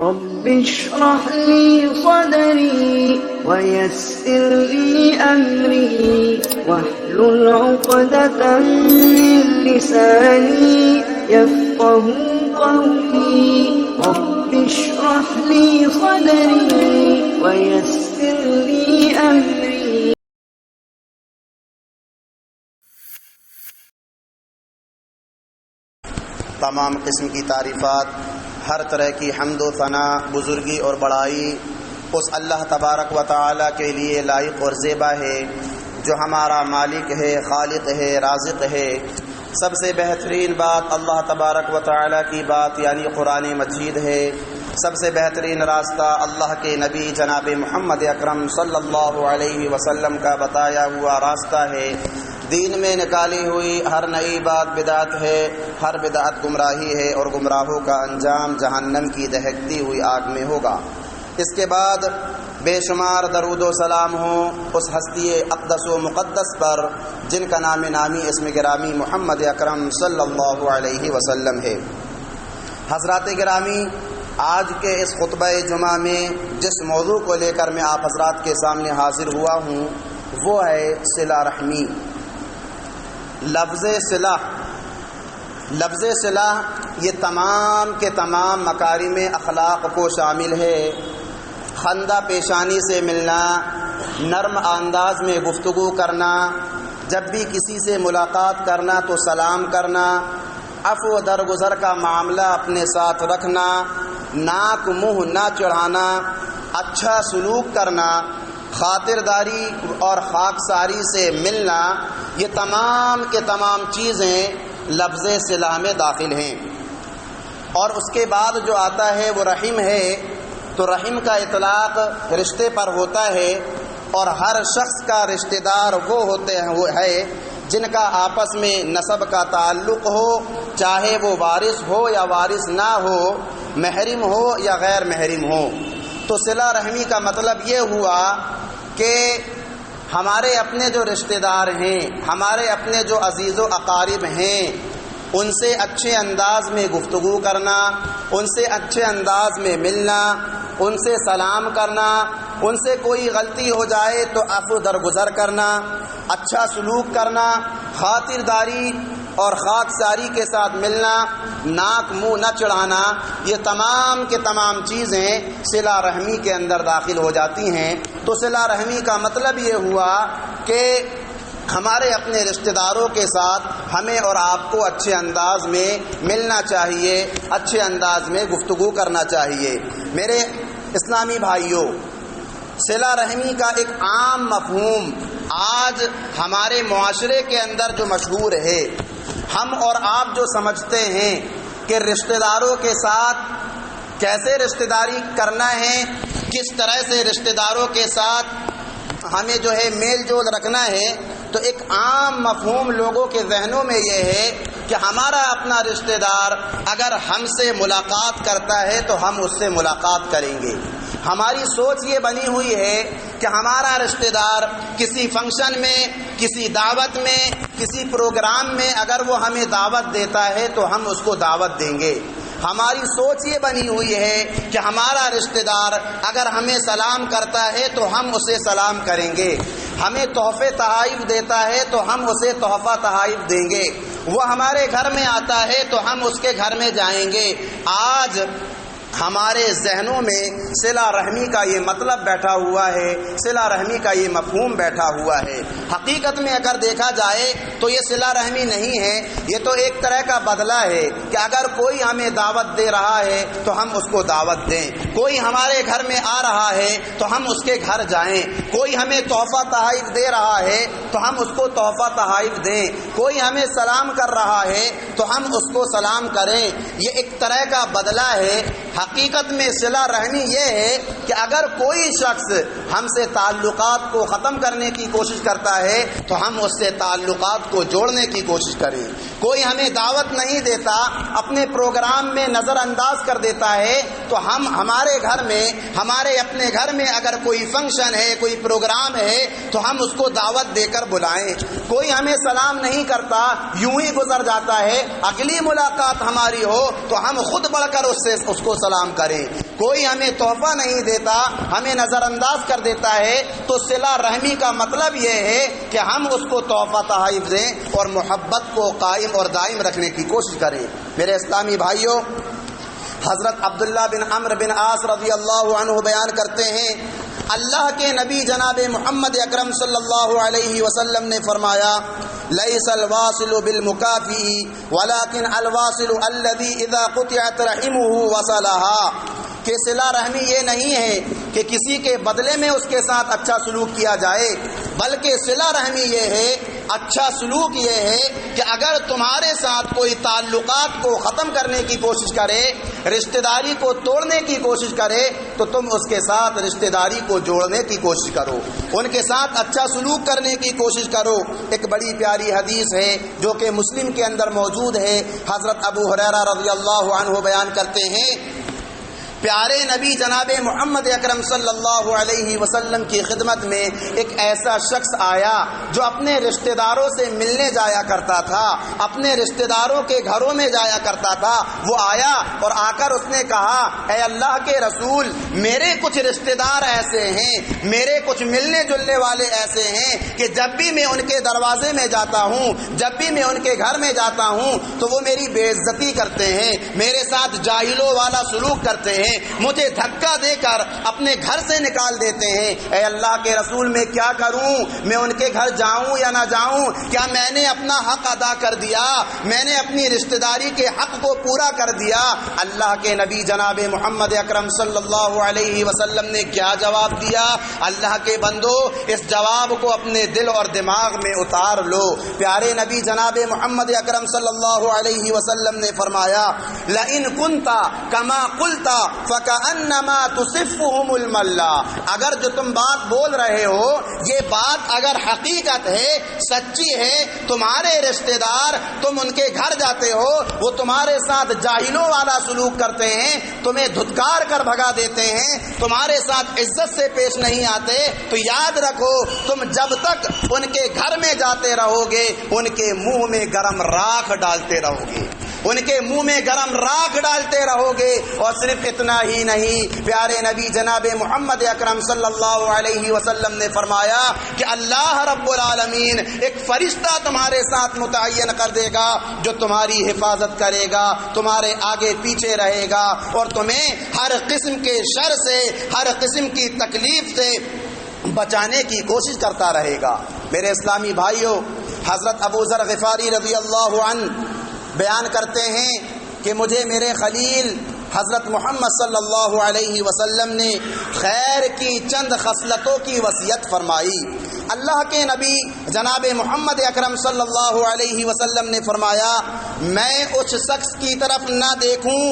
رب اشرح لي صدري ويسر لي أمري واحلل عقدة من لساني يفقه قولي رب اشرح لي صدري ويسر لي أمري. تمام قسم کی تعریفات، ہر طرح کی حمد و ثنا، بزرگی اور بڑائی اس اللہ تبارک و تعالی کے لیے لائق اور زیبا ہے جو ہمارا مالک ہے، خالق ہے، رازق ہے۔ سب سے بہترین بات اللہ تبارک و تعالی کی بات یعنی قرآن مجید ہے۔ سب سے بہترین راستہ اللہ کے نبی جناب محمد اکرم صلی اللہ علیہ وسلم کا بتایا ہوا راستہ ہے۔ دین میں نکالی ہوئی ہر نئی بات بدعت ہے، ہر بدعت گمراہی ہے، اور گمراہوں کا انجام جہنم کی دہکتی ہوئی آگ میں ہوگا۔ اس کے بعد بے شمار درود و سلام ہوں اس ہستی اقدس و مقدس پر جن کا نام نامی اسم گرامی محمد اکرم صلی اللہ علیہ وسلم ہے۔ حضرات گرامی، آج کے اس خطبہ جمعہ میں جس موضوع کو لے کر میں آپ حضرات کے سامنے حاضر ہوا ہوں وہ ہے صلہ رحمی۔ لفظ صلہ یہ تمام کے تمام مکارم اخلاق کو شامل ہے۔ خندہ پیشانی سے ملنا، نرم انداز میں گفتگو کرنا، جب بھی کسی سے ملاقات کرنا تو سلام کرنا، عفو و درگزر کا معاملہ اپنے ساتھ رکھنا، ناک منہ نہ چڑھانا، اچھا سلوک کرنا، خاطرداری اور خاکساری سے ملنا، یہ تمام کے تمام چیزیں لفظ صلہ میں داخل ہیں۔ اور اس کے بعد جو آتا ہے وہ رحم ہے، تو رحم کا اطلاق رشتے پر ہوتا ہے، اور ہر شخص کا رشتہ دار وہ ہوتے ہیں وہ ہے جن کا آپس میں نسب کا تعلق ہو، چاہے وہ وارث ہو یا وارث نہ ہو، محرم ہو یا غیر محرم ہو۔ تو صلہ رحمی کا مطلب یہ ہوا کہ ہمارے اپنے جو رشتہ دار ہیں، ہمارے اپنے جو عزیز و اقارب ہیں، ان سے اچھے انداز میں گفتگو کرنا، ان سے اچھے انداز میں ملنا، ان سے سلام کرنا، ان سے کوئی غلطی ہو جائے تو عفو درگزر کرنا، اچھا سلوک کرنا، خاطرداری اور خاکساری کے ساتھ ملنا، ناک منہ نہ چڑھانا، یہ تمام کے تمام چیزیں صلہ رحمی کے اندر داخل ہو جاتی ہیں۔ تو صلہ رحمی کا مطلب یہ ہوا کہ ہمارے اپنے رشتہ داروں کے ساتھ ہمیں اور آپ کو اچھے انداز میں ملنا چاہیے، اچھے انداز میں گفتگو کرنا چاہیے۔ میرے اسلامی بھائیوں، صلہ رحمی کا ایک عام مفہوم آج ہمارے معاشرے کے اندر جو مشہور ہے، ہم اور آپ جو سمجھتے ہیں کہ رشتہ داروں کے ساتھ کیسے رشتہ داری کرنا ہے، کس طرح سے رشتہ داروں کے ساتھ ہمیں جو ہے میل جول رکھنا ہے، تو ایک عام مفہوم لوگوں کے ذہنوں میں یہ ہے کہ ہمارا اپنا رشتہ دار اگر ہم سے ملاقات کرتا ہے تو ہم اس سے ملاقات کریں گے۔ ہماری سوچ یہ بنی ہوئی ہے کہ ہمارا رشتہ دار کسی فنکشن میں، کسی دعوت میں، کسی پروگرام میں اگر وہ ہمیں دعوت دیتا ہے تو ہم اس کو دعوت دیں گے۔ ہماری سوچ یہ بنی ہوئی ہے کہ ہمارا رشتہ دار اگر ہمیں سلام کرتا ہے تو ہم اسے سلام کریں گے، ہمیں تحفے تحائف دیتا ہے تو ہم اسے تحفہ تحائف دیں گے، وہ ہمارے گھر میں آتا ہے تو ہم اس کے گھر میں جائیں گے۔ آج ہمارے ذہنوں میں صلہ رحمی کا یہ مطلب بیٹھا ہوا ہے، صلہ رحمی کا یہ مفہوم بیٹھا ہوا ہے۔ حقیقت میں اگر دیکھا جائے تو یہ صلہ رحمی نہیں ہے، یہ تو ایک طرح کا بدلہ ہے کہ اگر کوئی ہمیں دعوت دے رہا ہے تو ہم اس کو دعوت دیں، کوئی ہمارے گھر میں آ رہا ہے تو ہم اس کے گھر جائیں، کوئی ہمیں تحفہ تحائف دے رہا ہے تو ہم اس کو تحفہ تحائف دیں، کوئی ہمیں سلام کر رہا ہے تو ہم اس کو سلام کریں۔ یہ ایک طرح کا بدلہ ہے۔ حقیقت میں صلہ رحمی یہ ہے کہ اگر کوئی شخص ہم سے تعلقات کو ختم کرنے کی کوشش کرتا ہے تو ہم اس سے تعلقات کو جوڑنے کی کوشش کریں۔ کوئی ہمیں دعوت نہیں دیتا، اپنے پروگرام میں نظر انداز کر دیتا ہے تو ہم ہمارے گھر میں، ہمارے اپنے گھر میں اگر کوئی فنکشن ہے، کوئی پروگرام ہے تو ہم اس کو دعوت دے کر بلائیں۔ کوئی ہمیں سلام نہیں کرتا، یوں ہی گزر جاتا ہے، اگلی ملاقات ہماری ہو تو ہم خود بڑھ کر اس کو سلام سلام کریں. کوئی ہمیں تحفہ نہیں دیتا, ہمیں نظر انداز کر دیتا ہے, تو صلہ رحمی کا مطلب یہ ہے کہ ہم اس کو تحفہ تحائف دیں اور محبت کو قائم اور دائم رکھنے کی کوشش کریں. میرے اسلامی بھائیوں, حضرت عبداللہ بن عمرو بن عاص رضی اللہ عنہ بیان کرتے ہیں, اللہ کے نبی جناب محمد اکرم صلی اللہ علیہ وسلم نے فرمایا, لیس الواصل بالمکافی ولکن الواصل الذی اذا قطعت رحمہ وصلها, کہ صلہ رحمی یہ نہیں ہے کہ کسی کے بدلے میں اس کے ساتھ اچھا سلوک کیا جائے, بلکہ صلہ رحمی یہ ہے, اچھا سلوک یہ ہے کہ اگر تمہارے ساتھ کوئی تعلقات کو ختم کرنے کی کوشش کرے, رشتہ داری کو توڑنے کی کوشش کرے, تو تم اس کے ساتھ رشتہ داری کو جوڑنے کی کوشش کرو, ان کے ساتھ اچھا سلوک کرنے کی کوشش کرو. ایک بڑی پیاری حدیث ہے جو کہ مسلم کے اندر موجود ہے. حضرت ابو ہریرہ رضی اللہ عنہ بیان کرتے ہیں, پیارے نبی جناب محمد اکرم صلی اللہ علیہ وسلم کی خدمت میں ایک ایسا شخص آیا جو اپنے رشتہ داروں سے ملنے جایا کرتا تھا, اپنے رشتہ داروں کے گھروں میں جایا کرتا تھا. وہ آیا اور آ کر اس نے کہا, اے اللہ کے رسول, میرے کچھ رشتہ دار ایسے ہیں, میرے کچھ ملنے جلنے والے ایسے ہیں کہ جب بھی میں ان کے دروازے میں جاتا ہوں, جب بھی میں ان کے گھر میں جاتا ہوں, تو وہ میری بے عزتی کرتے ہیں, میرے ساتھ جاہلوں والا سلوک کرتے ہیں, مجھے دھکا دے کر اپنے گھر سے نکال دیتے ہیں. اے اللہ کے رسول, میں کیا کروں؟ میں ان کے گھر جاؤں یا نہ جاؤں؟ کیا میں نے اپنا حق ادا کر دیا؟ میں نے اپنی رشتہ داری کے حق کو پورا کر دیا؟ اللہ کے نبی جناب محمد اکرم صلی اللہ علیہ وسلم نے کیا جواب دیا؟ اللہ کے بندو, اس جواب کو اپنے دل اور دماغ میں اتار لو. پیارے نبی جناب محمد اکرم صلی اللہ علیہ وسلم نے فرمایا, لئن کنتا کما قلتا فَكَأَنَّمَا تُصِفُّهُمُ الْمَلَّةَ, اگر جو تم بات بول رہے ہو یہ بات اگر حقیقت ہے, سچی ہے, تمہارے رشتہ دار, تم ان کے گھر جاتے ہو, وہ تمہارے ساتھ جاہلوں والا سلوک کرتے ہیں, تمہیں دھتکار کر بھگا دیتے ہیں, تمہارے ساتھ عزت سے پیش نہیں آتے, تو یاد رکھو تم جب تک ان کے گھر میں جاتے رہو گے ان کے منہ میں گرم راکھ ڈالتے رہو گے, ان کے منہ میں گرم راکھ ڈالتے رہو گے. اور صرف اتنا ہی نہیں, پیارے نبی جناب محمد اکرم صلی اللہ علیہ وسلم نے فرمایا کہ اللہ رب العالمین ایک فرشتہ تمہارے ساتھ متعین کر دے گا جو تمہاری حفاظت کرے گا, تمہارے آگے پیچھے رہے گا, اور تمہیں ہر قسم کے شر سے, ہر قسم کی تکلیف سے بچانے کی کوشش کرتا رہے گا. میرے اسلامی بھائیوں, حضرت ابو ذر غفاری رضی اللہ عنہ بیان کرتے ہیں کہ مجھے میرے خلیل حضرت محمد صلی اللہ علیہ وسلم نے خیر کی چند خصلتوں کی وصیت فرمائی. اللہ کے نبی جناب محمد اکرم صلی اللہ علیہ وسلم نے فرمایا, میں اس شخص کی طرف نہ دیکھوں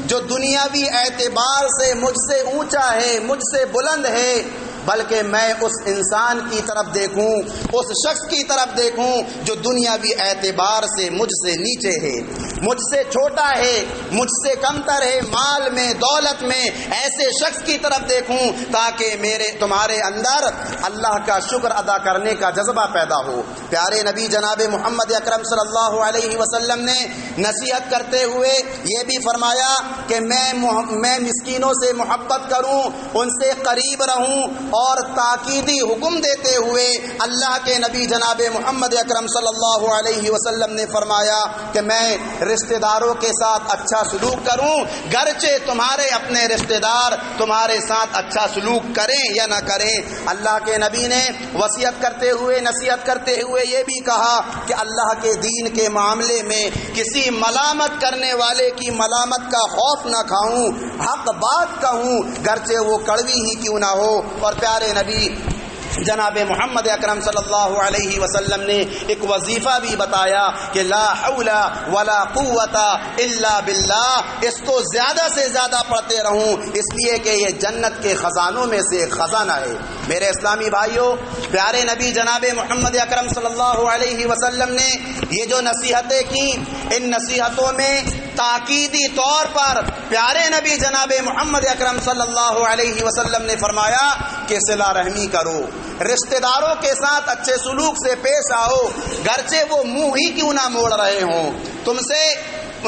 جو دنیاوی اعتبار سے مجھ سے اونچا ہے, مجھ سے بلند ہے, بلکہ میں اس انسان کی طرف دیکھوں, اس شخص کی طرف دیکھوں جو دنیاوی اعتبار سے مجھ سے نیچے ہے, مجھ سے چھوٹا ہے, مجھ سے کمتر ہے, مال میں, دولت میں, ایسے شخص کی طرف دیکھوں تاکہ تمہارے اندر اللہ کا شکر ادا کرنے کا جذبہ پیدا ہو. پیارے نبی جناب محمد اکرم صلی اللہ علیہ وسلم نے نصیحت کرتے ہوئے یہ بھی فرمایا کہ میں مسکینوں سے محبت کروں, ان سے قریب رہوں, اور تاکیدی حکم دیتے ہوئے اللہ کے نبی جناب محمد اکرم صلی اللہ علیہ وسلم نے فرمایا کہ میں رشتہ داروں کے ساتھ اچھا سلوک کروں, گرچہ تمہارے اپنے رشتہ دار تمہارے ساتھ اچھا سلوک کریں یا نہ کریں. اللہ کے نبی نے وصیت کرتے ہوئے, نصیحت کرتے ہوئے یہ بھی کہا کہ اللہ کے دین کے معاملے میں کسی ملامت کرنے والے کی ملامت کا خوف نہ کھاؤں, حق بات کہوں گرچہ وہ کڑوی ہی کیوں نہ ہو. اور پیارے نبی جناب محمد اکرم صلی اللہ علیہ وسلم نے ایک وظیفہ بھی بتایا کہ لا حول ولا قوت الا باللہ, اس کو زیادہ سے زیادہ پڑھتے رہوں, اس لیے کہ یہ جنت کے خزانوں میں سے ایک خزانہ ہے. میرے اسلامی بھائیوں, پیارے نبی جناب محمد اکرم صلی اللہ علیہ وسلم نے یہ جو نصیحتیں کی, ان نصیحتوں میں تاکیدی طور پر پیارے نبی جناب محمد اکرم صلی اللہ علیہ وسلم نے فرمایا کہ صلہ رحمی کرو, رشتہ داروں کے ساتھ اچھے سلوک سے پیش آؤ, گرچہ وہ منہ ہی کیوں نہ موڑ رہے ہوں, تم سے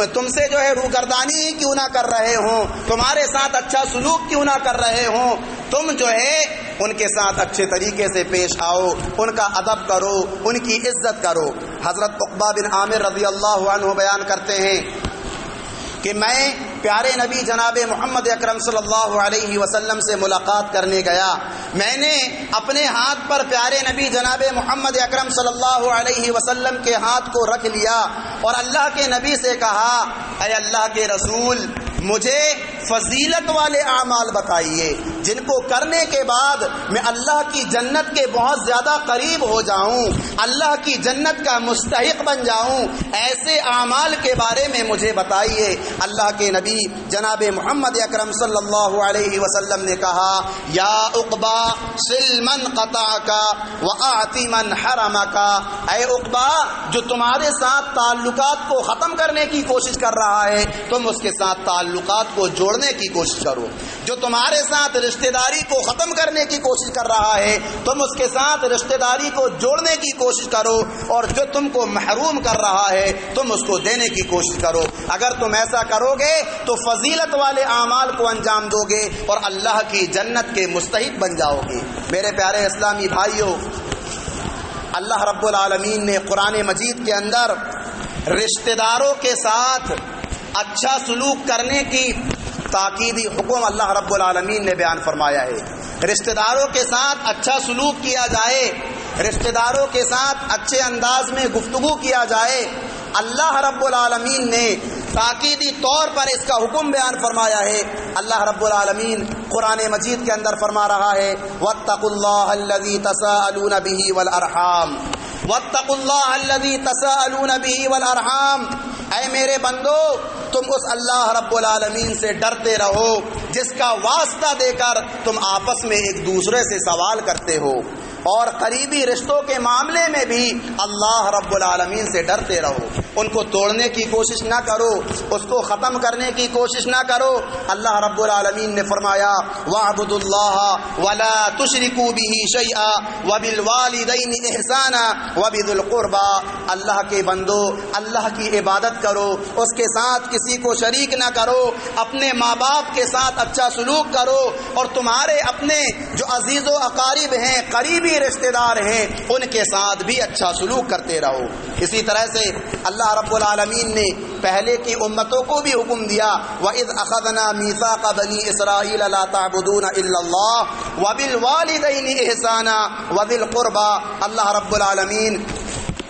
تم سے جو ہے روگردانی ہی کیوں نہ کر رہے ہوں، تمہارے ساتھ اچھا سلوک کیوں نہ کر رہے ہوں، تم جو ہے ان کے ساتھ اچھے طریقے سے پیش آؤ، ان کا ادب کرو، ان کی عزت کرو۔ حضرت عقبہ بن عامر رضی اللہ عنہ بیان کرتے ہیں کہ میں پیارے نبی جناب محمد اکرم صلی اللہ علیہ وسلم سے ملاقات کرنے گیا، میں نے اپنے ہاتھ پر پیارے نبی جناب محمد اکرم صلی اللہ علیہ وسلم کے ہاتھ کو رکھ لیا اور اللہ کے نبی سے کہا، اے اللہ کے رسول، مجھے فضیلت والے اعمال بتائیے جن کو کرنے کے بعد میں اللہ کی جنت کے بہت زیادہ قریب ہو جاؤں، اللہ کی جنت کا مستحق بن جاؤں، ایسے اعمال کے بارے میں مجھے بتائیے۔ اللہ کے نبی جناب محمد اکرم صلی اللہ علیہ وسلم نے کہا، یا عقبہ صل من قطعک واعط من حرمک، اے عقبہ جو تمہارے ساتھ تعلقات کو ختم کرنے کی کوشش کر رہا ہے تم اس کے ساتھ تعلقات کو جوڑنے کی کوشش کرو، جو تمہارے ساتھ رشتہ داری کو ختم کرنے کی کوشش کر رہا ہے تم اس کے ساتھ رشتہ داری کو جوڑنے کی کوشش کرو، اور جو تم کو محروم کر رہا ہے تم اس کو دینے کی کوشش کرو۔ اگر تم ایسا کرو گے تو فضیلت والے اعمال کو انجام دو گے اور اللہ کی جنت کے مستحق بن جاؤ گے۔ میرے پیارے اسلامی بھائیوں، اللہ رب العالمین نے قرآن مجید کے اندر رشتہ داروں کے ساتھ اچھا سلوک کرنے کی تاکیدی حکم اللہ رب العالمین نے بیان فرمایا ہے۔ رشتہ داروں کے ساتھ اچھا سلوک کیا جائے، رشتہ داروں کے ساتھ اچھے انداز میں گفتگو کیا جائے۔ اللہ رب العالمین نے تاکیدی طور پر اس کا حکم بیان فرمایا ہے۔ اللہ رب العالمین قرآن مجید کے اندر فرما رہا ہے، واتقوا اللہ الذی تساءلون بہ والارحام، واتقوا اللہ الذی تساءلون بہ والارحام، اے میرے بندو تم اس اللہ رب العالمین سے ڈرتے رہو جس کا واسطہ دے کر تم آپس میں ایک دوسرے سے سوال کرتے ہو، اور قریبی رشتوں کے معاملے میں بھی اللہ رب العالمین سے ڈرتے رہو، ان کو توڑنے کی کوشش نہ کرو، اس کو ختم کرنے کی کوشش نہ کرو۔ اللہ رب العالمین نے فرمایا، وَاعْبُدُوا اللَّهَ وَلَا تُشْرِكُوا بِهِ شَيْئًا وَبِالْوَالِدَيْنِ إِحْسَانًا وَبِذِي الْقُرْبَىٰ، اللہ کے بندو اللہ کی عبادت کرو، اس کے ساتھ کسی کو شریک نہ کرو، اپنے ماں باپ کے ساتھ اچھا سلوک کرو، اور تمہارے اپنے جو عزیز و اقارب ہیں، قریبی رشتہ دار ہیں، ان کے ساتھ بھی اچھا سلوک کرتے رہو۔ اسی طرح سے اللہ رب العالمین نے پہلے کی امتوں کو بھی حکم دیا، وَإِذْ أَخَذْنَا مِيثَاقَ بَنِي إِسْرَائِيلَ لَا تَعْبُدُونَ إِلَّا اللَّهَ وَبِالْوَالِدَيْنِ إِحْسَانًا وَذِي الْقُرْبَىٰ، اللہ رب العالمین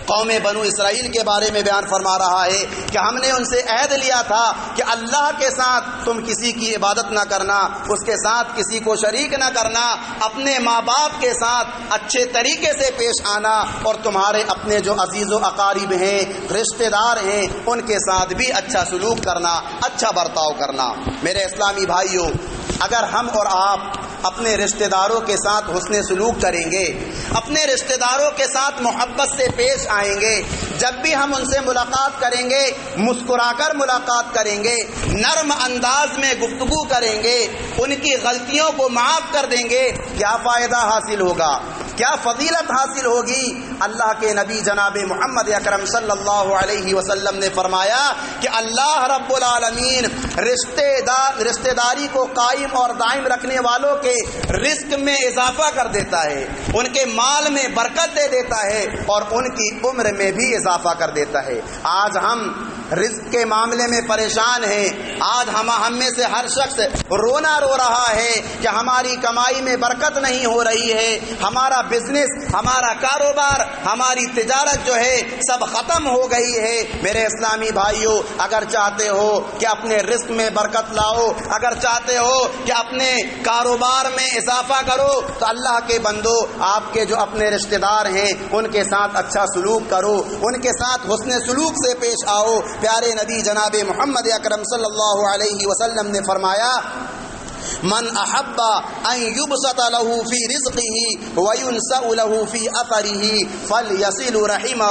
قوم بنو اسرائیل کے بارے میں بیان فرما رہا ہے کہ ہم نے ان سے عہد لیا تھا کہ اللہ کے ساتھ تم کسی کی عبادت نہ کرنا، اس کے ساتھ کسی کو شریک نہ کرنا، اپنے ماں باپ کے ساتھ اچھے طریقے سے پیش آنا، اور تمہارے اپنے جو عزیز و اقارب ہیں، رشتہ دار ہیں، ان کے ساتھ بھی اچھا سلوک کرنا، اچھا برتاؤ کرنا۔ میرے اسلامی بھائیوں، اگر ہم اور آپ اپنے رشتہ داروں کے ساتھ حسن سلوک کریں گے، اپنے رشتہ داروں کے ساتھ محبت سے پیش آئیں گے، جب بھی ہم ان سے ملاقات کریں گے مسکرا کر ملاقات کریں گے، نرم انداز میں گفتگو کریں گے، ان کی غلطیوں کو معاف کر دیں گے، کیا فائدہ حاصل ہوگا، کیا فضیلت حاصل ہوگی؟ اللہ کے نبی جناب محمد اکرم صلی اللہ علیہ وسلم نے فرمایا کہ اللہ رب العالمین رشتہ داری کو قائم اور دائم رکھنے والوں کے رزق میں اضافہ کر دیتا ہے، ان کے مال میں برکت دے دیتا ہے، اور ان کی عمر میں بھی اضافہ کر دیتا ہے۔ آج ہم رزق کے معاملے میں پریشان ہیں، آج ہم میں سے ہر شخص رونا رو رہا ہے کہ ہماری کمائی میں برکت نہیں ہو رہی ہے، ہمارا بزنس، ہمارا کاروبار، ہماری تجارت جو ہے سب ختم ہو گئی ہے۔ میرے اسلامی بھائیوں، اگر چاہتے ہو کہ اپنے رزق میں برکت لاؤ، اگر چاہتے ہو کہ اپنے کاروبار میں اضافہ کرو، تو اللہ کے بندو، آپ کے جو اپنے رشتہ دار ہیں ان کے ساتھ اچھا سلوک کرو، ان کے ساتھ حسن سلوک سے پیش آؤ۔ پیارے نبی جناب محمد اکرم صلی اللہ علیہ وسلم نے فرمایا، من احب ان یبسط له فی رزقه وینسأ له فی اثره فلیصل رحمہ،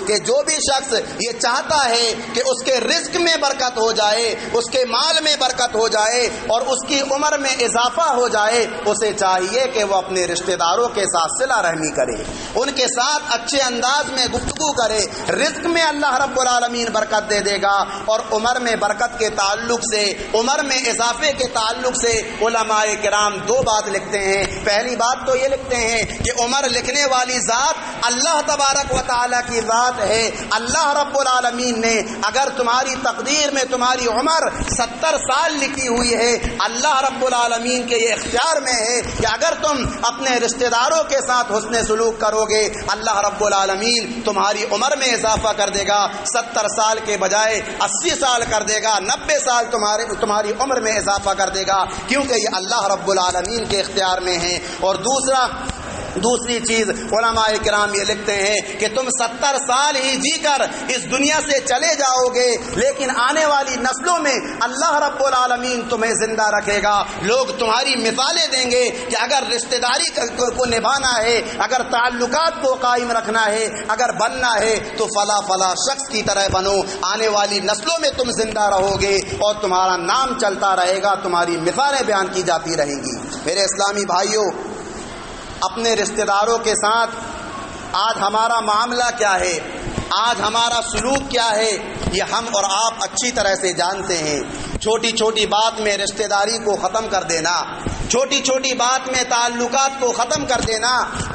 کہ جو بھی شخص یہ چاہتا ہے کہ اس کے رزق میں برکت ہو جائے، اس کے مال میں برکت ہو جائے اور اس کی عمر میں اضافہ ہو جائے، اسے چاہیے کہ وہ اپنے رشتہ داروں کے ساتھ صلہ رحمی کرے، ان کے ساتھ اچھے انداز میں گفتگو کرے۔ رزق میں اللہ رب العالمین برکت دے دے گا، اور عمر میں برکت کے تعلق سے، عمر میں اضافے کے تعلق سے علماء کرام دو بات لکھتے ہیں۔ پہلی بات تو یہ لکھتے ہیں کہ عمر لکھنے والی ذات اللہ تبارک و تعالیٰ کی ذات ہے۔ اللہ رب العالمین نے اگر تمہاری تقدیر میں تمہاری عمر 70 سال لکھی ہوئی ہے، اللہ رب العالمین کے یہ اختیار میں ہے کہ اگر تم اپنے رشتہ داروں کے ساتھ حسن سلوک کرو گے، اللہ رب العالمین تمہاری عمر میں اضافہ کر دے گا، 70 سال کے بجائے 80 سال کر دے گا، 90 سال تمہاری عمر میں اضافہ کر دے گا، کیونکہ یہ اللہ رب العالمین کے اختیار میں ہے۔ اور دوسری چیز علماء کرام یہ لکھتے ہیں کہ تم 70 سال ہی جی کر اس دنیا سے چلے جاؤ گے، لیکن آنے والی نسلوں میں اللہ رب العالمین تمہیں زندہ رکھے گا۔ لوگ تمہاری مثالیں دیں گے کہ اگر رشتہ داری کو نبھانا ہے، اگر تعلقات کو قائم رکھنا ہے، اگر بننا ہے تو فلاں شخص کی طرح بنو، آنے والی نسلوں میں تم زندہ رہو گے اور تمہارا نام چلتا رہے گا، تمہاری مثالیں بیان کی جاتی رہیں گی۔ میرے اسلامی بھائیوں، اپنے رشتہ داروں کے ساتھ آج ہمارا معاملہ کیا ہے، آج ہمارا سلوک کیا ہے، یہ ہم اور آپ اچھی طرح سے جانتے ہیں۔ چھوٹی چھوٹی بات میں رشتہ داری کو ختم کر دینا، چھوٹی چھوٹی بات میں تعلقات کو ختم کر دینا،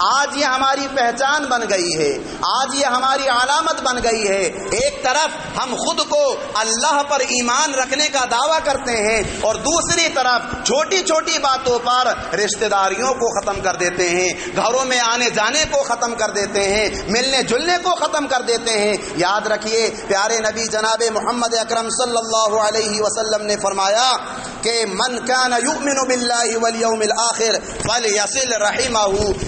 آج یہ ہماری پہچان بن گئی ہے، آج یہ ہماری علامت بن گئی ہے۔ ایک طرف ہم خود کو اللہ پر ایمان رکھنے کا دعویٰ کرتے ہیں اور دوسری طرف چھوٹی چھوٹی باتوں پر رشتہ داریوں کو ختم کر دیتے ہیں، گھروں میں آنے جانے کو ختم کر دیتے ہیں، ملنے جلنے کو ختم کر دیتے ہیں۔ یاد رکھیے، پیارے نبی جناب محمد اکرم صلی اللہ علیہ وسلم نے فرمایا کہ من کان یؤمن باللہ والیوم الآخر فلیصل رحمہ،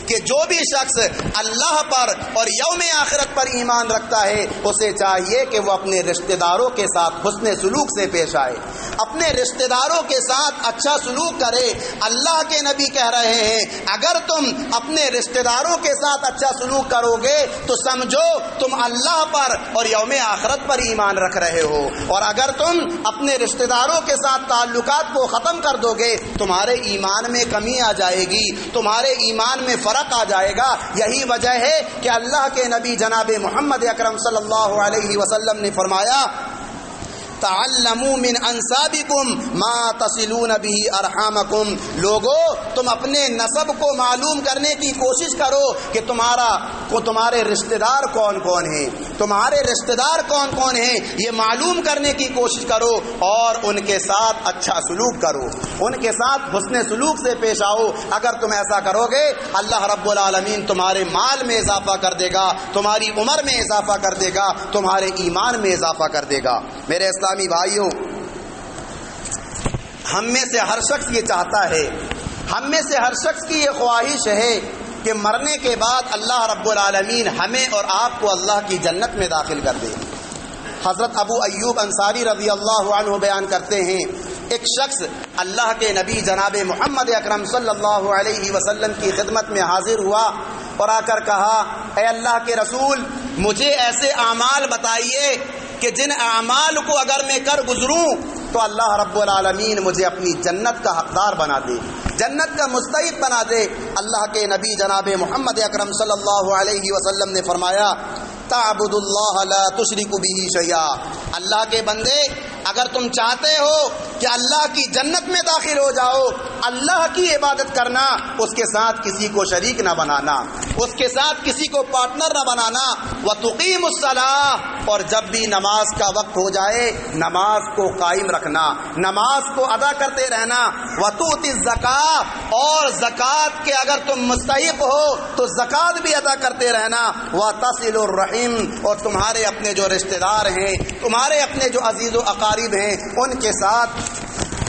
کہ جو بھی شخص اللہ پر اور یوم آخرت پر ایمان رکھتا ہے اسے چاہیے کہ وہ اپنے رشتہ داروں کے ساتھ حسن سلوک سے پیش آئے، اپنے رشتہ داروں کے ساتھ اچھا سلوک کرے۔ اللہ کے نبی کہہ رہے ہیں اگر تم اپنے رشتہ داروں کے ساتھ اچھا سلوک کرو گے تو سمجھو تم اللہ پر اور یوم آخرت پر ایمان رکھ رہے ہو، اور اگر تم اپنے رشتہ داروں کے ساتھ تعلقات کو ختم کر دو گے تمہارے ایمان میں کمی آ جائے گی، تمہارے ایمان میں فرق آ جائے گا۔ یہی وجہ ہے کہ اللہ کے نبی جناب محمد اکرم صلی اللہ علیہ وسلم نے فرمایا تعلموا من انسابکم ما تصلون به ارحامکم، لوگو تم اپنے نسب کو معلوم کرنے کی کوشش کرو کہ تمہارے رشتہ دار کون کون ہیں، تمہارے رشتہ دار کون کون ہیں، یہ معلوم کرنے کی کوشش کرو اور ان کے ساتھ اچھا سلوک کرو، ان کے ساتھ حسن سلوک سے پیش آؤ۔ اگر تم ایسا کرو گے اللہ رب العالمین تمہارے مال میں اضافہ کر دے گا، تمہاری عمر میں اضافہ کر دے گا، تمہارے ایمان میں اضافہ کر دے گا۔ میرے اسلامی بھائیوں، ہم میں سے ہر شخص یہ چاہتا ہے، ہم میں سے ہر شخص کی یہ خواہش ہے کہ مرنے کے بعد اللہ رب العالمین ہمیں اور آپ کو اللہ کی جنت میں داخل کر دے۔ حضرت ابو ایوب انصاری رضی اللہ عنہ بیان کرتے ہیں ایک شخص اللہ کے نبی جناب محمد اکرم صلی اللہ علیہ وسلم کی خدمت میں حاضر ہوا اور آ کر کہا اے اللہ کے رسول، مجھے ایسے اعمال بتائیے کہ جن اعمال کو اگر میں کر گزروں تو اللہ رب العالمین مجھے اپنی جنت کا حقدار بنا دے، جنت کا مستحق بنا دے۔ اللہ کے نبی جناب محمد اکرم صلی اللہ علیہ وسلم نے فرمایا تعبد اللہ لا تشرک به شیئا، اللہ کے بندے اگر تم چاہتے ہو کہ اللہ کی جنت میں داخل ہو جاؤ، اللہ کی عبادت کرنا، اس کے ساتھ کسی کو شریک نہ بنانا، اس کے ساتھ کسی کو پارٹنر نہ بنانا، وتقیم الصلاۃ، اور جب بھی نماز کا وقت ہو جائے نماز کو قائم رکھنا، نماز کو ادا کرتے رہنا، وتؤتی الزکاۃ، اور زکوٰۃ کے اگر تم مستحق ہو تو زکوٰۃ بھی ادا کرتے رہنا، وتصل الرحم، اور تمہارے اپنے جو رشتہ دار ہیں، تمہارے اپنے جو عزیز و اقارب ہیں، ان کے ساتھ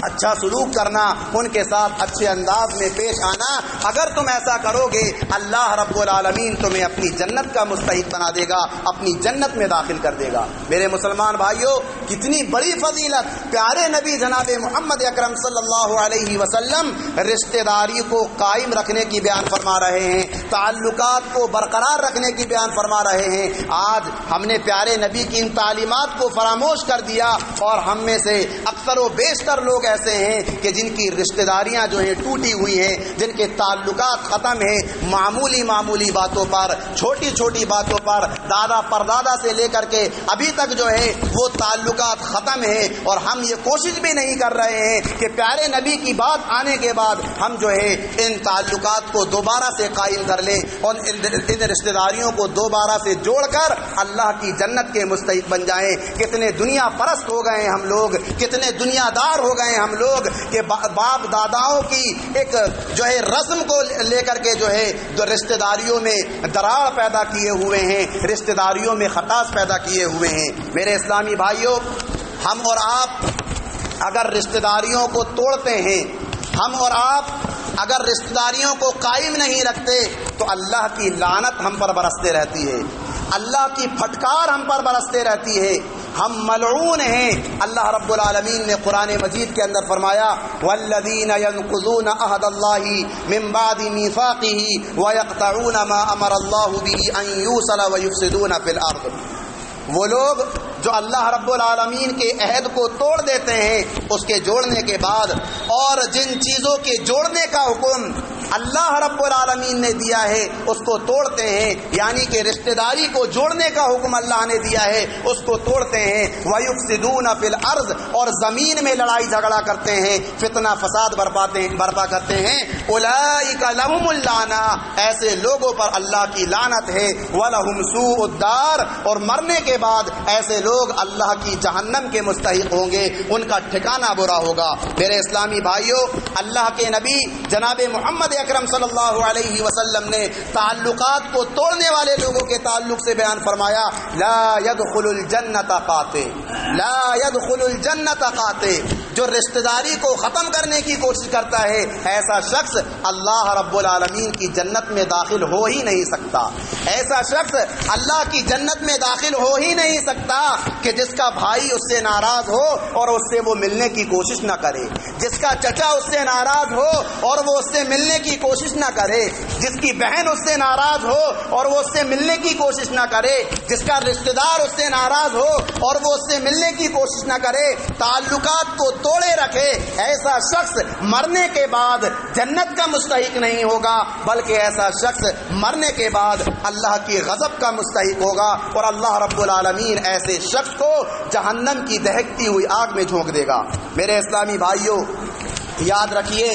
اچھا سلوک کرنا، ان کے ساتھ اچھے انداز میں پیش آنا۔ اگر تم ایسا کرو گے اللہ رب العالمین تمہیں اپنی جنت کا مستحق بنا دے گا، اپنی جنت میں داخل کر دے گا۔ میرے مسلمان بھائیوں، کتنی بڑی فضیلت پیارے نبی جناب محمد اکرم صلی اللہ علیہ وسلم رشتہ داری کو قائم رکھنے کی بیان فرما رہے ہیں، تعلقات کو برقرار رکھنے کی بیان فرما رہے ہیں۔ آج ہم نے پیارے نبی کی ان تعلیمات کو فراموش کر دیا، اور ہم میں سے اکثر و بیشتر لوگ ایسے ہیں کہ جن کی رشتہ داریاں جو ہیں ٹوٹی ہوئی ہیں، جن کے تعلقات ختم ہیں، معمولی باتوں پر، چھوٹی چھوٹی باتوں پر، دادا پردادا سے لے کر کے ابھی تک جو ہے وہ تعلقات ختم ہیں، اور ہم یہ کوشش بھی نہیں کر رہے ہیں کہ پیارے نبی کی بات آنے کے بعد ہم جو ہے ان تعلقات کو دوبارہ سے قائم کر لیں اور ان رشتہ داریوں کو دوبارہ سے جوڑ کر اللہ کی جنت کے مستحق بن جائیں۔ کتنے دنیا پرست ہو گئے ہیں ہم لوگ، کتنے دنیا دار ہو گئے ہیں ہم لوگ کہ باپ داداؤں کی ایک جو ہے رسم کو لے کر کے جو ہے رشتہ داریوں میں دراڑ پیدا کیے ہوئے ہیں، رشتہ داریوں میں خطاس پیدا کیے ہوئے ہیں۔ میرے اسلامی بھائیوں، ہم اور آپ اگر رشتہ داریوں کو توڑتے ہیں، ہم اور آپ اگر رشتہ داریوں کو قائم نہیں رکھتے تو اللہ کی لعنت ہم پر برستے رہتی ہے، اللہ کی پھٹکار ہم پر برستے رہتی ہے، ہم ملعون ہیں۔ اللہ رب العالمین نے قرآن مجید کے اندر فرمایا والذین ینقضون عہد اللہ من بعد میثاقہ ویقطعون ما امر اللہ بہ ان یوصل ویفسدون فی الارض، وہ لوگ جو اللہ رب العالمین کے عہد کو توڑ دیتے ہیں اس کے جوڑنے کے بعد، اور جن چیزوں کے جوڑنے کا حکم اللہ رب العالمین نے دیا ہے اس کو توڑتے ہیں، یعنی کہ رشتہ داری کو جوڑنے کا حکم اللہ نے دیا ہے اس کو توڑتے ہیں، وَيُفْسِدُونَ فِي الْأَرْضِ، اور زمین میں لڑائی جھگڑا کرتے ہیں، فتنہ فساد برپا کرتے ہیں، أُولَئِكَ لَهُمُ اللَّعْنَةُ، ایسے لوگوں پر اللہ کی لعنت ہے، وَلَهُمْ سُوءُ الدَّارِ، اور مرنے کے بعد ایسے لوگ اللہ کی جہنم کے مستحق ہوں گے، ان کا ٹھکانہ برا ہوگا۔ میرے اسلامی بھائیوں، اللہ کے نبی جناب محمد اکرم صلی اللہ علیہ وسلم نے تعلقات کو توڑنے والے لوگوں کے تعلق سے بیان فرمایا لا يدخل الجنت قاطع، لا يدخل الجنت قاطع، جو رشتہ داری کو ختم کرنے کی کوشش کرتا ہے ایسا شخص اللہ رب العالمین کی جنت میں داخل ہو ہی نہیں سکتا۔ ایسا شخص اللہ کی جنت میں داخل ہو ہی نہیں سکتا کہ جس کا بھائی اس سے ناراض ہو اور اس سے وہ ملنے کی کوشش نہ کرے، جس کا چچا اس سے ناراض ہو اور وہ اس سے ملنے کی کوشش نہ کرے، جس کی بہن اس سے ناراض ہو اور وہ اس سے ملنے کی کوشش نہ کرے، جس کا رشتہ دار اس سے ناراض ہو اور وہ اس سے ملنے کی کوشش نہ کرے، تعلقات کو توڑے رکھے، ایسا شخص مرنے کے بعد جنت کا مستحق نہیں ہوگا، بلکہ ایسا شخص مرنے کے بعد اللہ کی غضب کا مستحق ہوگا، اور اللہ رب العالمین ایسے شخص کو جہنم کی دہکتی ہوئی آگ میں جھونک دے گا۔ میرے اسلامی بھائیوں، یاد رکھیے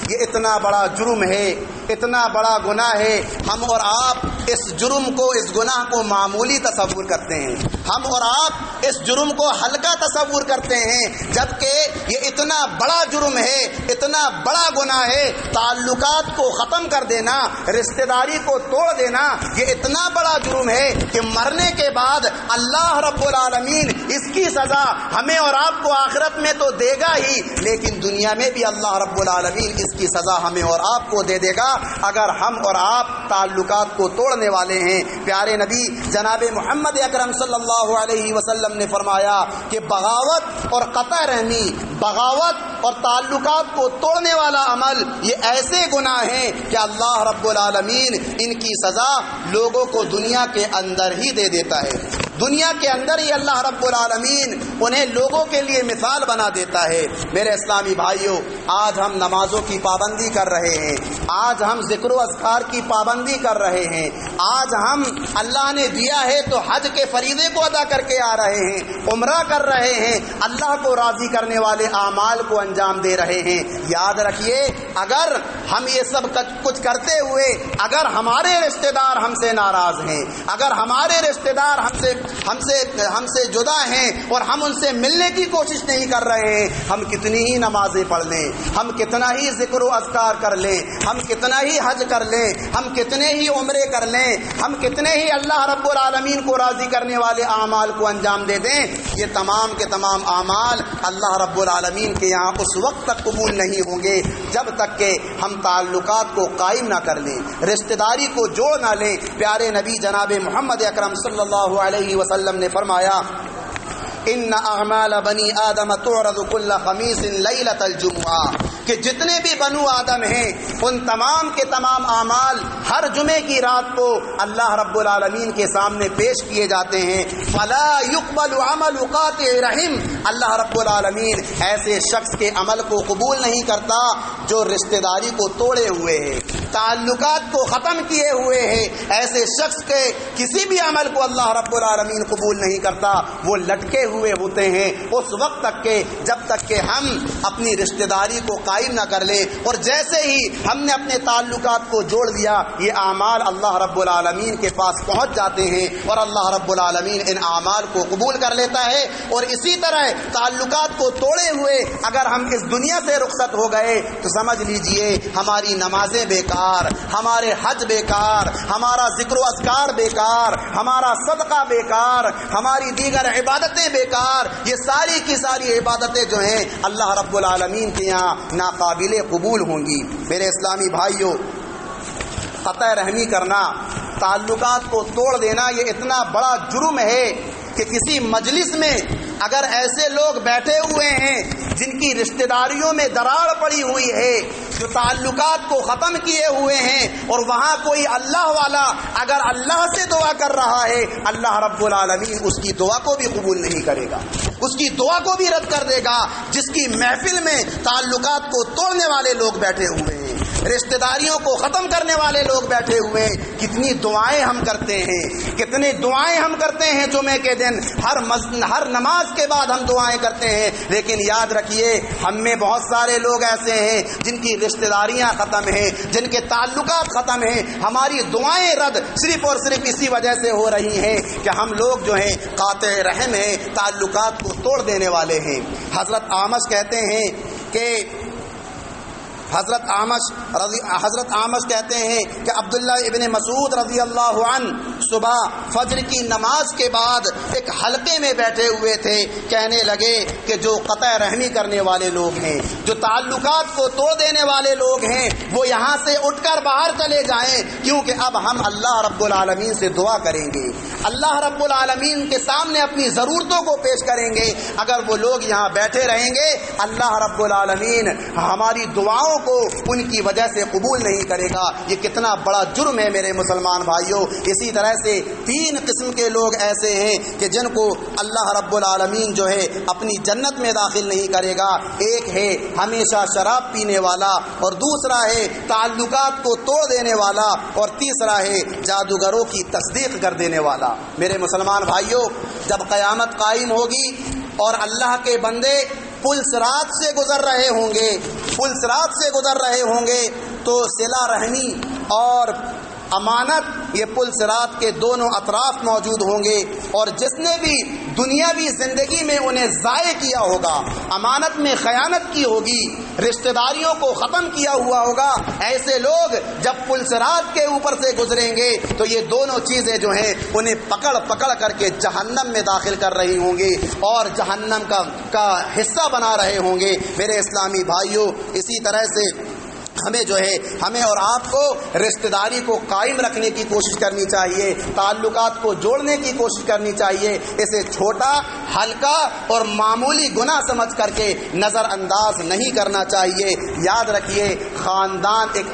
یہ اتنا بڑا جرم ہے، اتنا بڑا گناہ ہے، ہم اور آپ اس جرم کو، اس گناہ کو معمولی تصور کرتے ہیں، ہم اور آپ اس جرم کو ہلکا تصور کرتے ہیں، جبکہ یہ اتنا بڑا جرم ہے، اتنا بڑا گناہ ہے۔ تعلقات کو ختم کر دینا، رشتہ داری کو توڑ دینا، یہ اتنا بڑا جرم ہے کہ مرنے کے بعد اللہ رب العالمین اس کی سزا ہمیں اور آپ کو آخرت میں تو دے گا ہی، لیکن دنیا میں بھی اللہ رب العالمین اس کی سزا ہمیں اور آپ کو دے دے گا اگر ہم اور آپ تعلقات کو توڑنے والے ہیں۔ پیارے نبی جناب محمد اکرم صلی اللہ علیہ وسلم نے فرمایا کہ بغاوت اور قطع رحمی، بغاوت اور تعلقات کو توڑنے والا عمل یہ ایسے گناہ ہیں کہ اللہ رب العالمین ان کی سزا لوگوں کو دنیا کے اندر ہی دے دیتا ہے، دنیا کے اندر ہی اللہ رب العالمین انہیں لوگوں کے لیے مثال بنا دیتا ہے۔ میرے اسلامی بھائیوں، آج ہم نمازوں کی پابندی کر رہے ہیں، آج ہم ذکر و اذکار کی پابندی کر رہے ہیں، آج ہم اللہ نے دیا ہے تو حج کے فریضے کو ادا کر کے آ رہے ہیں، عمرہ کر رہے ہیں، اللہ کو راضی کرنے والے اعمال کو انجام دے رہے ہیں۔ یاد رکھیے، اگر ہم یہ سب کچھ کرتے ہوئے اگر ہمارے رشتہ دار ہم سے ناراض ہیں، اگر ہمارے رشتہ دار ہم سے جدا ہیں اور ہم ان سے ملنے کی کوشش نہیں کر رہے ہیں، ہم کتنی ہی نمازیں پڑھ لیں، ہم کتنا ہی ذکر و اذکار کر لیں، ہم کتنا ہی حج کر لیں، ہم کتنے ہی عمرے کر لیں، ہم کتنے ہی اللہ رب العالمین کو راضی کرنے والے اعمال کو انجام دے دیں، یہ تمام کے تمام اعمال اللہ رب العالمین کے یہاں اس وقت تک قبول نہیں ہوں گے جب تک کہ ہم تعلقات کو قائم نہ کر لیں، رشتہ داری کو جوڑ نہ لیں۔ پیارے نبی جناب محمد اکرم صلی اللہ علیہ وسلم نے فرمایا ان اعمال بنی آدم تعرض کل خمیس لیلۃ الجمعہ، کہ جتنے بھی بنو آدم ہیں ان تمام کے تمام اعمال ہر جمعے کی رات کو اللہ رب العالمین کے سامنے پیش کیے جاتے ہیں۔ فلا يقبل عمل قاطع رحم، اللہ رب العالمین ایسے شخص کے عمل کو قبول نہیں کرتا جو رشتہ داری کو توڑے ہوئے ہے، تعلقات کو ختم کیے ہوئے ہے۔ ایسے شخص کے کسی بھی عمل کو اللہ رب العالمین قبول نہیں کرتا، وہ لٹکے ہوئے ہوتے ہیں اس وقت تک کہ جب تک کہ ہم اپنی رشتہ داری کو قائم نہ کر لیں، اور جیسے ہی ہم نے اپنے تعلقات کو جوڑ دیا یہ اعمال اللہ رب العالمین کے پاس پہنچ جاتے ہیں اور اللہ رب العالمین ان اعمال کو قبول کر لیتا ہے۔ اور اسی طرح تعلقات کو توڑے ہوئے اگر ہم اس دنیا سے رخصت ہو گئے تو سمجھ لیجئے ہماری نمازیں بیکار، ہمارے حج بیکار، ہمارا ذکر و اذکار بیکار، ہمارا صدقہ بیکار، ہماری دیگر عبادتیں بیکار، یہ ساری کی ساری عبادتیں جو ہیں اللہ رب العالمین کے یہاں ناقابل قبول ہوں گی۔ میرے اسلامی بھائیوں، قطع رحمی کرنا، تعلقات کو توڑ دینا یہ اتنا بڑا جرم ہے کہ کسی مجلس میں اگر ایسے لوگ بیٹھے ہوئے ہیں جن کی رشتہ داریوں میں دراڑ پڑی ہوئی ہے، جو تعلقات کو ختم کیے ہوئے ہیں، اور وہاں کوئی اللہ والا اگر اللہ سے دعا کر رہا ہے اللہ رب العالمین اس کی دعا کو بھی قبول نہیں کرے گا، اس کی دعا کو بھی رد کر دے گا۔ جس کی محفل میں تعلقات کو توڑنے والے لوگ بیٹھے ہوئے ہیں، رشتہ داریوں کو ختم کرنے والے لوگ بیٹھے ہوئے ہیں، کتنی دعائیں ہم کرتے ہیں، کتنی دعائیں ہم کرتے ہیں جمعے کے دن، ہر نماز کے بعد ہم دعائیں کرتے ہیں، لیکن یاد رکھیے ہم میں بہت سارے لوگ ایسے ہیں جن کی رشتہ داریاں ختم ہیں، جن کے تعلقات ختم ہیں، ہماری دعائیں رد صرف اور صرف اسی وجہ سے ہو رہی ہیں کہ ہم لوگ جو ہیں قاطع رحم ہیں، تعلقات کو توڑ دینے والے ہیں۔ حضرت اعمش کہتے ہیں کہ حضرت اعمش کہتے ہیں کہ عبداللہ ابن مسعود رضی اللہ عنہ صبح فجر کی نماز کے بعد ایک حلقے میں بیٹھے ہوئے تھے، کہنے لگے کہ جو قطع رحمی کرنے والے لوگ ہیں، جو تعلقات کو توڑ دینے والے لوگ ہیں، وہ یہاں سے اٹھ کر باہر چلے جائیں، کیونکہ اب ہم اللہ رب العالمین سے دعا کریں گے، اللہ رب العالمین کے سامنے اپنی ضرورتوں کو پیش کریں گے۔ اگر وہ لوگ یہاں بیٹھے رہیں گے اللہ رب العالمین ہماری دعاؤں کو ان کی وجہ سے قبول نہیں کرے گا۔ یہ کتنا بڑا جرم ہے میرے مسلمان بھائیوں۔ اسی طرح سے تین قسم کے لوگ ایسے ہیں کہ جن کو اللہ رب العالمین جو ہے اپنی جنت میں داخل نہیں کرے گا۔ ایک ہے ہمیشہ شراب پینے والا، اور دوسرا ہے تعلقات کو توڑ دینے والا، اور تیسرا ہے جادوگروں کی تصدیق کر دینے والا۔ میرے مسلمان بھائیوں، جب قیامت قائم ہوگی اور اللہ کے بندے پل صراط سے گزر رہے ہوں گے تو صلہ رحمی اور امانت یہ پل صراط کے دونوں اطراف موجود ہوں گے، اور جس نے بھی دنیاوی زندگی میں انہیں ضائع کیا ہوگا، امانت میں خیانت کی ہوگی، رشتہ داریوں کو ختم کیا ہوا ہوگا، ایسے لوگ جب پل صراط کے اوپر سے گزریں گے تو یہ دونوں چیزیں جو ہیں انہیں پکڑ کر کے جہنم میں داخل کر رہی ہوں گی اور جہنم کا حصہ بنا رہے ہوں گے۔ میرے اسلامی بھائیوں، اسی طرح سے ہمیں اور آپ کو رشتہ داری کو قائم رکھنے کی کوشش کرنی چاہیے، تعلقات کو جوڑنے کی کوشش کرنی چاہیے، اسے چھوٹا، ہلکا اور معمولی گناہ سمجھ کر کے نظر انداز نہیں کرنا چاہیے۔ یاد رکھیے خاندان ایک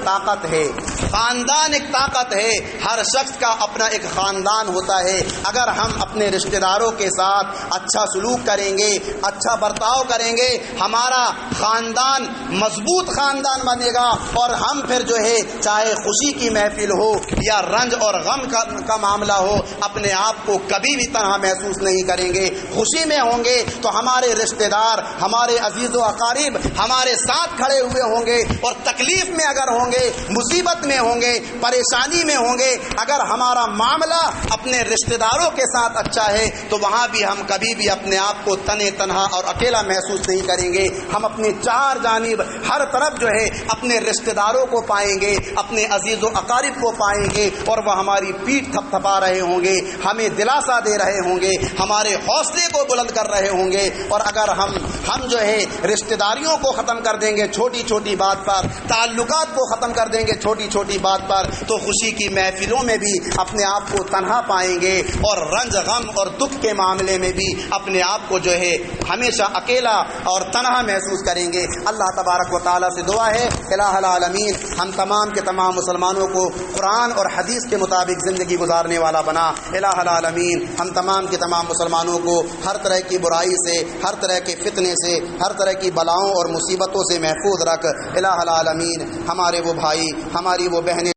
طاقت ہے، ہر شخص کا اپنا ایک خاندان ہوتا ہے۔ اگر ہم اپنے رشتہ داروں کے ساتھ اچھا سلوک کریں گے، اچھا برتاؤ کریں گے، ہمارا خاندان مضبوط خاندان بنے گا، اور ہم پھر جو ہے چاہے خوشی کی محفل ہو یا رنج اور غم کا معاملہ ہو، اپنے آپ کو کبھی بھی تنہا محسوس نہیں کریں گے۔ خوشی میں ہوں گے تو ہمارے رشتہ دار، ہمارے عزیز و اقارب ہمارے ساتھ کھڑے ہوئے ہوں گے، اور تکلیف میں اگر ہوں گے، مصیبت میں ہوں گے, پریشانی میں ہوں گے, اگر ہمارا معاملہ اپنے رشتہ داروں کے ساتھ اچھا ہے تو وہاں بھی ہم کبھی بھی اپنے آپ کو تنے تنہا اور اکیلا محسوس نہیں کریں گے. ہم اپنی چار جانب ہر طرف جو ہے اپنے رشتہ داروں کو پائیں گے, اپنے عزیز و اقارب کو پائیں گے, اور وہ ہماری پیٹھ تھپ تھپا رہے ہوں گے, ہمیں دلاسا دے رہے ہوں گے, ہمارے حوصلے کو بلند کر رہے ہوں گے. اور اگر ہم جو ہے رشتہ داریوں کو ختم کر دیں گے چھوٹی چھوٹی بات پر, تعلقات کو ختم کر دیں گے چھوٹی چھوٹی بات پر, تو خوشی کی محفلوں میں بھی اپنے آپ کو تنہا پائیں گے, اور رنج غم اور دکھ کے معاملے میں بھی اپنے آپ کو جو ہے ہمیشہ اکیلا اور تنہا محسوس کریں گے. اللہ تبارک و تعالیٰ سے دعا ہے الہ العالمین ہم تمام کے تمام مسلمانوں کو قرآن اور حدیث کے مطابق زندگی گزارنے والا بنا. الہ العالمین ہم تمام کے تمام مسلمانوں کو ہر طرح کی برائی سے, ہر طرح کے فتنے سے, ہر طرح کی بلاؤں اور مصیبتوں سے محفوظ رکھ. الہ العالمین ہمارے وہ بھائی, ہماری وہ بہنیں